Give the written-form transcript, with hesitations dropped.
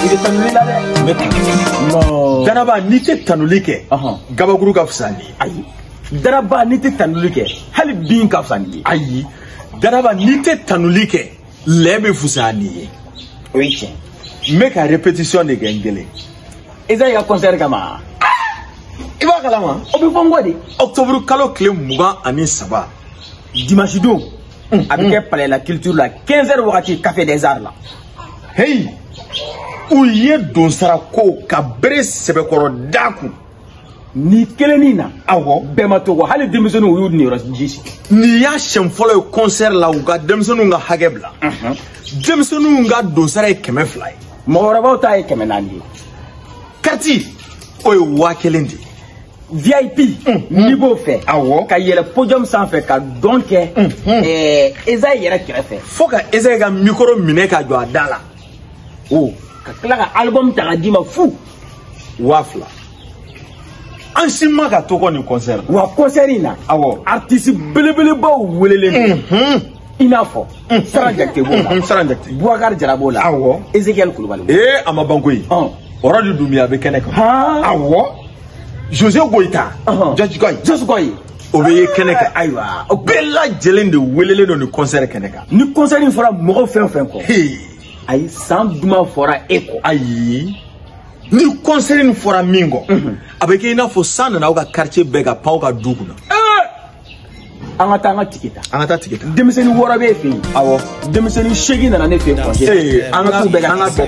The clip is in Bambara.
Il est tanulé là. Non. Daraba n'était tanulé. Gabaguru Kafsani. Aïe. Daraba n'était tanulé. Halibin Kafsani. Aïe. Daraba n'était tanulé. Lebe Fusani. Oui. Make a répétition de Gengele. Esaïe Concert Gama. Il va calama. Octobre kalo clé Mouga Année Saba. Dimanche do. Avec Palais la culture la 15h wakati Café des arts là. Hey. Où y est don sarako kabre sebekoro daku. Ni kelenina. Awo. Bemato wa hali demisonu uyud ni rasjisi. Ni ya shemfolo concert la uga demisonu nga hagebla. Demisonu nga don saray keme fly. Mawraba ta ay keme nani. Kati oy wa kelendi. VIP niveau fait awo ka yele podium sans fait ka donc Esaïe yera krefe faut que Esaïe ga micro mine ka jo adala oh ka kala album ta dima fou wafla anshima ka to ko ni concert wa concertina awo artiste belebele ba welele inafo saranjakte bola saranjakte Boubacar DIARRA bola awo Ezekiel COULIBALY amabangoyi Rhode DOUMBIA be keneka awo Josué GOITA, Josué GOITA, Obeye Keneka, Aywa, Bella Jelen de Welele dans le concert Keneka. Nous concert il fera mort fin quoi. Aïe, sans douma fera écho. Aïe, nous concert il fera mingo. Avec une info sans n'avoir quartier bega pauka douguna. Angatanga tiketa. Angata tiketa. Demiseni warabe fi. Awo. Demiseni shegi na ne fe. Angatu bega. Angatu.